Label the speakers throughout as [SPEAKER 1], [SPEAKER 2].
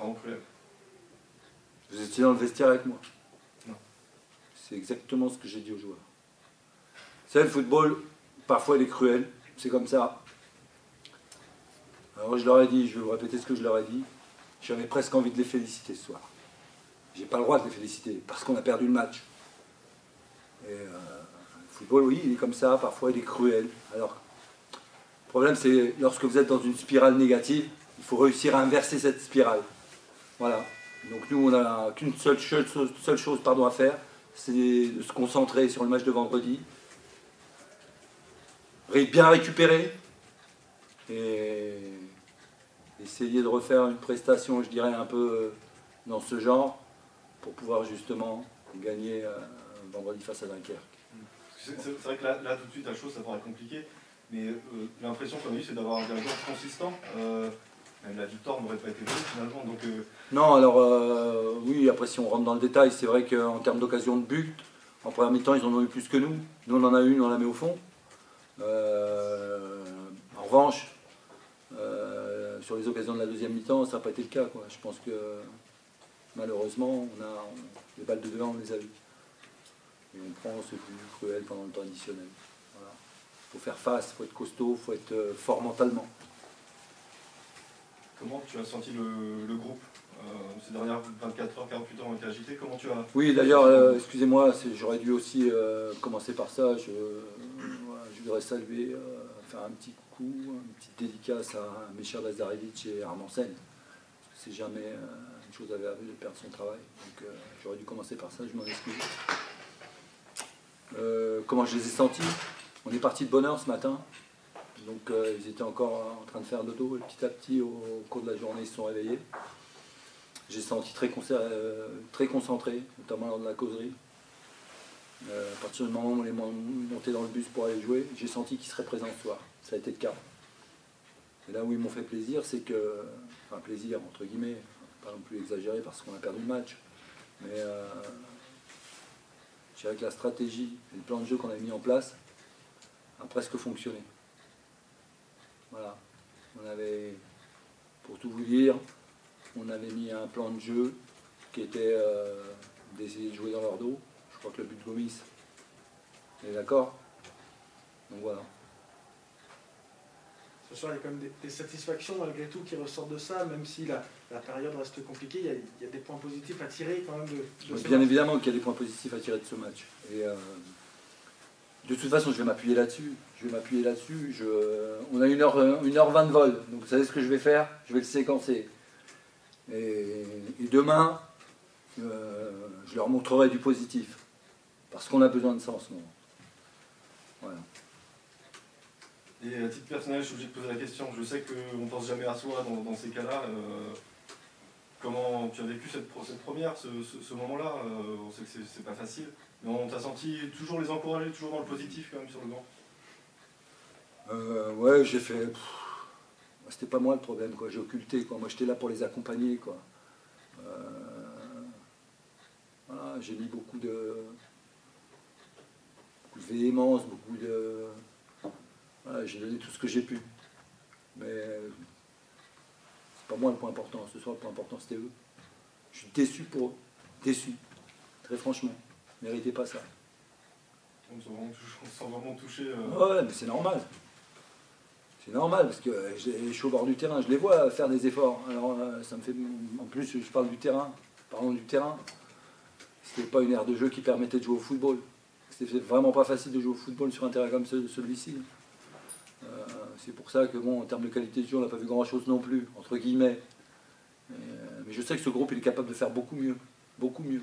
[SPEAKER 1] rend cruel.
[SPEAKER 2] Vous étiez dans le vestiaire avec moi.
[SPEAKER 1] Non.
[SPEAKER 2] C'est exactement ce que j'ai dit aux joueurs. C'est le football, parfois il est cruel, c'est comme ça. Alors je leur ai dit, je vais vous répéter ce que je leur ai dit, j'avais presque envie de les féliciter ce soir. J'ai pas le droit de les féliciter, parce qu'on a perdu le match. Et le football, oui, il est comme ça, parfois il est cruel. Alors, le problème c'est, lorsque vous êtes dans une spirale négative, il faut réussir à inverser cette spirale. Voilà. Donc nous, on n'a qu'une seule chose à faire, c'est de se concentrer sur le match de vendredi, bien récupérer, et essayer de refaire une prestation, je dirais, un peu dans ce genre, pour pouvoir justement gagner vendredi face à Dunkerque.
[SPEAKER 1] C'est vrai que là, tout de suite, la chose, ça paraît compliqué, mais l'impression qu'on a eue, c'est d'avoir un joueur consistant. La victoire n'aurait pas été bonne finalement. Donc,
[SPEAKER 2] Non, alors oui, après si on rentre dans le détail, c'est vrai qu'en termes d'occasion de but, en première mi-temps, ils en ont eu plus que nous. Nous, on en a une, on la met au fond. En revanche, sur les occasions de la deuxième mi-temps, ça n'a pas été le cas, quoi. Je pense que malheureusement, les balles de devant, on les a eues. Et on prend ce plus cruel pendant le temps additionnel. Voilà. Faut faire face, il faut être costaud, il faut être fort mentalement.
[SPEAKER 1] Comment tu as senti le groupe ces dernières 24 heures, 48 heures ont été agitées? Comment tu as...
[SPEAKER 2] Oui, d'ailleurs, excusez-moi, j'aurais dû aussi commencer par ça. Je voudrais saluer, faire un petit coucou, une petite dédicace à Michel Lazarevic et Armand Sen. Parce que c'est jamais une chose agréable de perdre son travail. Donc j'aurais dû commencer par ça, je m'en excuse. Comment je les ai sentis? On est parti de bonne heure ce matin. Donc ils étaient encore en train de faire dodo et petit à petit au cours de la journée ils se sont réveillés. J'ai senti très concentré, notamment lors de la causerie. À partir du moment où on est monté dans le bus pour aller jouer, j'ai senti qu'ils seraient présents ce soir. Ça a été le cas. Et là où ils m'ont fait plaisir, c'est que, enfin plaisir entre guillemets, pas non plus exagéré parce qu'on a perdu le match, mais je dirais que la stratégie et le plan de jeu qu'on avait mis en place a presque fonctionné. Voilà, on avait, pour tout vous dire, on avait mis un plan de jeu qui était d'essayer de jouer dans leur dos. Je crois que le but de Gomis est d'accord. Donc voilà.
[SPEAKER 3] Ce soir, il y a quand même des satisfactions malgré tout qui ressortent de ça, même si la période reste compliquée, il y a des points positifs à tirer quand même de ce match.
[SPEAKER 2] Bien évidemment qu'il y a des points positifs à tirer de ce match. Et de toute façon, je vais m'appuyer là-dessus. On a 1h20 de vol, donc vous savez ce que je vais faire? Je vais le séquencer. Et demain, je leur montrerai du positif. Parce qu'on a besoin de ça en ce moment. Voilà.
[SPEAKER 1] Et à titre personnel, je suis obligé de poser la question. Je sais qu'on ne pense jamais à soi dans ces cas-là. Comment tu as vécu cette première, ce moment-là? On sait que c'est pas facile. Mais on t'a senti toujours les encourager, toujours dans le positif quand même sur le banc?
[SPEAKER 2] Ouais, j'ai fait... C'était pas moi le problème, quoi. J'ai occulté, quoi. Moi, j'étais là pour les accompagner, quoi. Voilà, j'ai mis beaucoup de véhémence, beaucoup de... Voilà, j'ai donné tout ce que j'ai pu. Mais c'est pas moi le point important. Ce soir, le point important, c'était eux. Je suis déçu pour eux. Déçu. Très franchement. Ils ne méritaient pas ça.
[SPEAKER 1] On se sent vraiment touché.
[SPEAKER 2] Ouais, mais c'est normal. C'est normal, parce que je suis au bord du terrain, je les vois faire des efforts. Alors ça me fait... En plus, je parle du terrain. Parlons du terrain. C'était pas une aire de jeu qui permettait de jouer au football. C'était vraiment pas facile de jouer au football sur un terrain comme celui-ci. C'est pour ça que, bon, en termes de qualité de jeu, on n'a pas vu grand-chose non plus, entre guillemets. Mais je sais que ce groupe, il est capable de faire beaucoup mieux. Beaucoup mieux.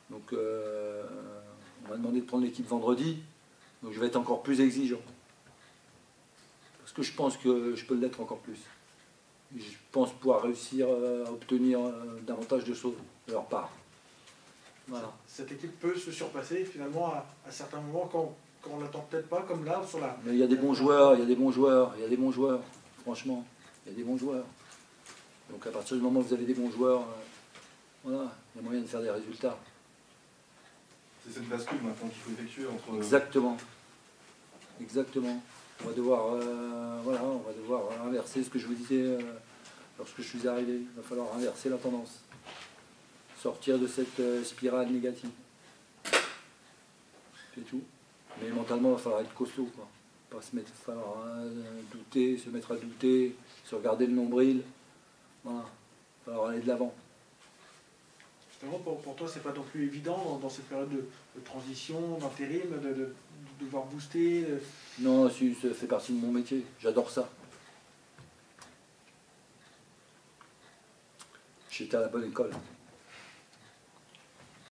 [SPEAKER 2] Donc, on m'a demandé de prendre l'équipe vendredi. Donc, je vais être encore plus exigeant. Parce que je pense que je peux l'être encore plus. Je pense pouvoir réussir à obtenir davantage de choses de leur part. Voilà.
[SPEAKER 3] Cette équipe peut se surpasser finalement à certains moments quand on l'attend peut-être pas, comme là sur la...
[SPEAKER 2] Mais il y a des bons joueurs, il y a des bons joueurs, il y a des bons joueurs. Franchement, il y a des bons joueurs. Donc à partir du moment où vous avez des bons joueurs, voilà, il y a moyen de faire des résultats.
[SPEAKER 1] C'est cette bascule maintenant qu'il faut effectuer entre...
[SPEAKER 2] Exactement. Exactement. On va devoir, voilà, on va devoir inverser ce que je vous disais lorsque je suis arrivé. Il va falloir inverser la tendance. Sortir de cette spirale négative. C'est tout. Mais mentalement, il va falloir être costaud, quoi. Pas se mettre, falloir douter, se mettre à douter, se regarder le nombril. Voilà. Il va falloir aller de l'avant.
[SPEAKER 3] Justement, pour toi, c'est pas non plus évident dans cette période de transition, d'intérim, de devoir booster.
[SPEAKER 2] Non, si, ça fait partie de mon métier. J'adore ça. J'étais à la bonne école.